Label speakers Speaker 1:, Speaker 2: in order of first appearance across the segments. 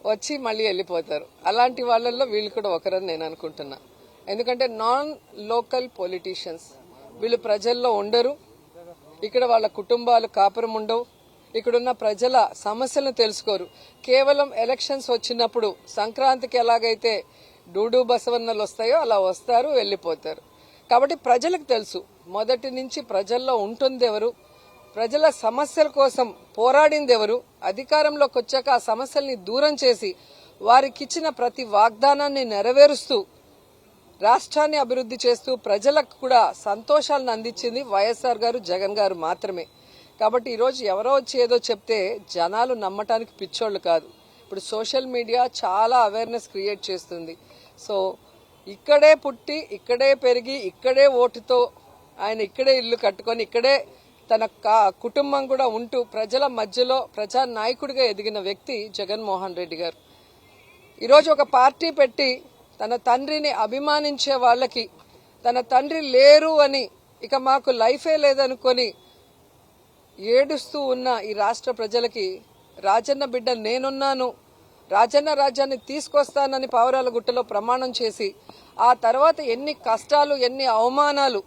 Speaker 1: వచ్చి మళ్ళీ వెళ్ళిపోతారు. అలాంటి వాళ్ళల్లో వీళ్ళు కూడా ఒకరని నేను అనుకుంటున్నా. ఎందుకంటే నాన్ లోకల్ పొలిటీషియన్స్, వీళ్ళు ప్రజల్లో ఉండరు, ఇక్కడ వాళ్ళ కుటుంబాలు కాపురం ఉండవు, ఇక్కడున్న ప్రజల సమస్యలను తెలుసుకోరు. కేవలం ఎలక్షన్స్ వచ్చినప్పుడు సంక్రాంతికి ఎలాగైతే డూడు బసవన్నలు వస్తాయో అలా వస్తారు, వెళ్ళిపోతారు. కాబట్టి ప్రజలకు తెలుసు మొదటి నుంచి ప్రజల్లో ఉంటుంది ఎవరు, ప్రజల సమస్యల కోసం పోరాడింది ఎవరు, అధికారంలోకి వచ్చాక ఆ సమస్యల్ని దూరం చేసి వారికిచ్చిన ప్రతి వాగ్దానాన్ని నెరవేరుస్తూ రాష్ట్రాన్ని అభివృద్ధి చేస్తూ ప్రజలకు కూడా సంతోషాలను అందించింది వైఎస్ఆర్ గారు, జగన్ గారు మాత్రమే. కాబట్టి ఈరోజు ఎవరో వచ్చి ఏదో చెప్తే జనాలు నమ్మటానికి పిచ్చోళ్ళు కాదు. ఇప్పుడు సోషల్ మీడియా చాలా అవేర్నెస్ క్రియేట్ చేస్తుంది. సో ఇక్కడే పుట్టి, ఇక్కడే పెరిగి, ఇక్కడే ఓటుతో ఆయన ఇక్కడే ఇల్లు కట్టుకొని, ఇక్కడే తన కుటుంబం కూడా ఉంటూ ప్రజల మధ్యలో ప్రజా నాయకుడిగా ఎదిగిన వ్యక్తి జగన్మోహన్ రెడ్డి గారు. ఈరోజు ఒక పార్టీ పెట్టి తన తండ్రిని అభిమానించే వాళ్ళకి తన తండ్రి లేరు అని, ఇక మాకు లైఫే లేదనుకొని ఏడుస్తూ ఉన్న ఈ రాష్ట్ర ప్రజలకి రాజన్న బిడ్డ నేనున్నాను, రాజన్న రాజ్యాన్ని తీసుకొస్తానని పావురాల గుట్టలో ప్రమాణం చేసి ఆ తర్వాత ఎన్ని కష్టాలు, ఎన్ని అవమానాలు,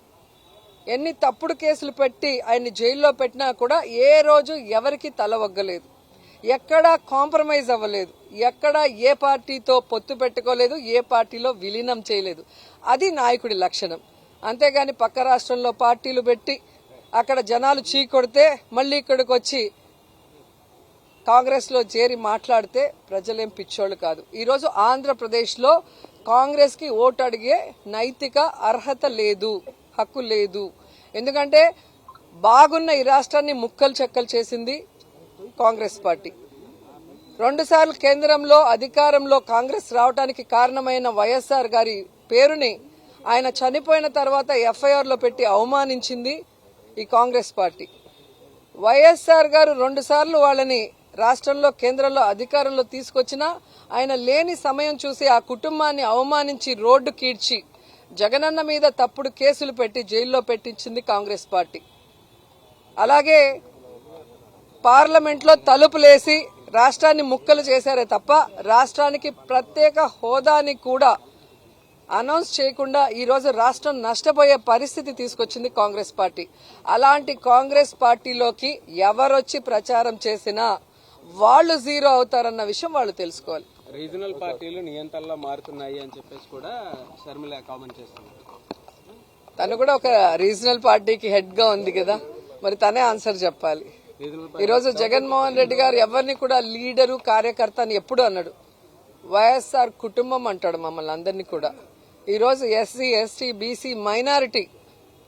Speaker 1: ఎన్ని తప్పుడు కేసులు పెట్టి ఆయన్ని జైల్లో పెట్టినా కూడా ఏ రోజు ఎవరికి తల ఒగ్గలేదు, ఎక్కడా కాంప్రమైజ్ అవ్వలేదు, ఎక్కడా ఏ పార్టీతో పొత్తు పెట్టుకోలేదు, ఏ పార్టీలో విలీనం చేయలేదు. అది నాయకుడి లక్షణం. అంతేగాని పక్క రాష్ట్రంలో పార్టీలు పెట్టి అక్కడ జనాలు చీకొడితే మళ్ళీ ఇక్కడికి వచ్చి కాంగ్రెస్ లో చేరి మాట్లాడితే ప్రజలేం పిచ్చోళ్ళు కాదు. ఈరోజు ఆంధ్రప్రదేశ్లో కాంగ్రెస్ కి ఓటు అడిగే నైతిక అర్హత లేదు, హక్కు లేదు. ఎందుకంటే బాగున్న ఈ రాష్ట్రాన్ని ముక్కలు చెక్కలు చేసింది కాంగ్రెస్ పార్టీ. 2 సార్లు కేంద్రంలో అధికారంలో కాంగ్రెస్ రావడానికి కారణమైన వైఎస్ఆర్ గారి పేరుని ఆయన చనిపోయిన తర్వాత ఎఫ్ఐఆర్ లో పెట్టి అవమానించింది ఈ కాంగ్రెస్ పార్టీ. వైఎస్ఆర్ గారు 2 సార్లు వాళ్ళని రాష్ట్రంలో కేంద్రంలో అధికారంలో తీసుకొచ్చినా ఆయన లేని సమయం చూసి ఆ కుటుంబాన్ని అవమానించి రోడ్డు కీడ్చి జగనన్న మీద తప్పుడు కేసులు పెట్టి జైల్లో పెట్టించింది కాంగ్రెస్ పార్టీ. అలాగే పార్లమెంట్లో తలుపులేసి రాష్ట్రాన్ని ముక్కలు చేశారే తప్ప రాష్ట్రానికి ప్రత్యేక హోదాని కూడా అనౌన్స్ చేయకుండా ఈరోజు రాష్ట్రం నష్టపోయే పరిస్థితి తీసుకొచ్చింది కాంగ్రెస్ పార్టీ. అలాంటి కాంగ్రెస్ పార్టీలోకి ఎవరొచ్చి ప్రచారం చేసినా వాళ్ళు జీరో అవుతారన్న విషయం వాళ్ళు తెలుసుకోవాలి.
Speaker 2: రీజనల్ పార్టీలు నియంత్రణలో మారుతున్నాయి అని చెప్పేసి కూడా షర్మిల కామెంట్ చేస్తున్నారు.
Speaker 1: తను కూడా ఒక రీజనల్ పార్టీకి హెడ్ గా ఉంది కదా, మరి తనే ఆన్సర్ చెప్పాలి. ఈరోజు జగన్మోహన్ రెడ్డి గారు ఎవరిని కూడా లీడరు, కార్యకర్త అని ఎప్పుడు అన్నాడు. వైఎస్ఆర్ కుటుంబం అంటాడు మమ్మల్ని అందరినీ కూడా. ఈరోజు ఎస్సీ, ఎస్టీ, బీసీ, మైనారిటీ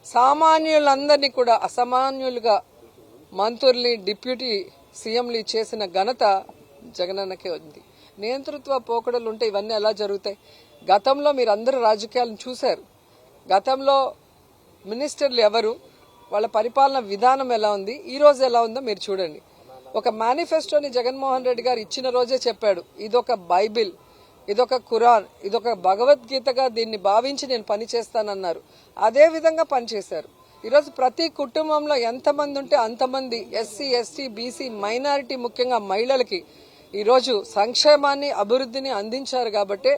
Speaker 1: సామాన్యులందరినీ కూడా అసామాన్యులుగా మంత్రుల్ని, డిప్యూటీ సీఎంలు చేసిన ఘనత జగనన్నకే ఉంది. నియంతృత్వ పోకడలు ఉంటే ఇవన్నీ ఎలా జరుగుతాయి? గతంలో మీరు అందరూ రాజకీయాలను చూశారు. గతంలో మినిస్టర్లు ఎవరు, వాళ్ళ పరిపాలన విధానం ఎలా ఉంది, ఈ రోజు ఎలా ఉందో మీరు చూడండి. ఒక మేనిఫెస్టోని జగన్మోహన్ రెడ్డి గారు ఇచ్చిన రోజే చెప్పాడు, ఇదొక బైబిల్, ఇదొక ఖురాన్, ఇదొక భగవద్గీతగా దీన్ని భావించి నేను పనిచేస్తానన్నారు. అదే విధంగా పనిచేశారు. ఈరోజు ప్రతి కుటుంబంలో ఎంతమంది ఉంటే అంతమంది ఎస్సీ, ఎస్టీ, బీసీ, మైనారిటీ, ముఖ్యంగా మహిళలకి ఈరోజు సంక్షేమాన్ని, అభివృద్ధిని అందించారు. కాబట్టి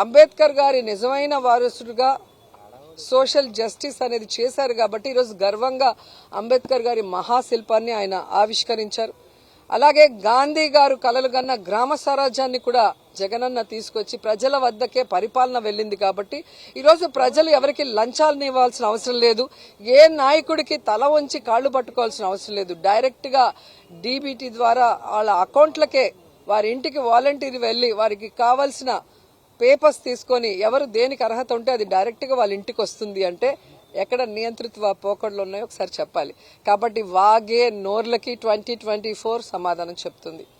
Speaker 1: అంబేద్కర్ గారి నిజమైన వారసుడుగా సోషల్ జస్టిస్ అనేది చేశారు. కాబట్టి ఈరోజు గర్వంగా అంబేద్కర్ గారి మహాశిల్పాన్ని ఆయన ఆవిష్కరించారు. అలాగే గాంధీ గారు కలలు కన్న గ్రామ స్వరాజ్యాన్ని కూడా జగనన్న తీసుకొచ్చి ప్రజల వద్దకే పరిపాలన వెళ్ళింది. కాబట్టి ఈరోజు ప్రజలు ఎవరికి లంచాలను ఇవ్వాల్సిన అవసరం లేదు, ఏ నాయకుడికి తల వంచి కాళ్లు పట్టుకోవాల్సిన అవసరం లేదు. డైరెక్ట్ గా డీబీటీ ద్వారా వాళ్ళ అకౌంట్లకే వారి ఇంటికి వాలంటీర్ వెళ్లి వారికి కావాల్సిన పేపర్స్ తీసుకొని ఎవరు దేనికి అర్హత ఉంటే అది డైరెక్ట్ గా వాళ్ళ ఇంటికి వస్తుంది. అంటే ఎక్కడ నియంతృత్వ పోకడలు ఉన్నాయో ఒకసారి చెప్పాలి. కాబట్టి వాగే నోర్లకి 2024 సమాధానం చెప్తుంది.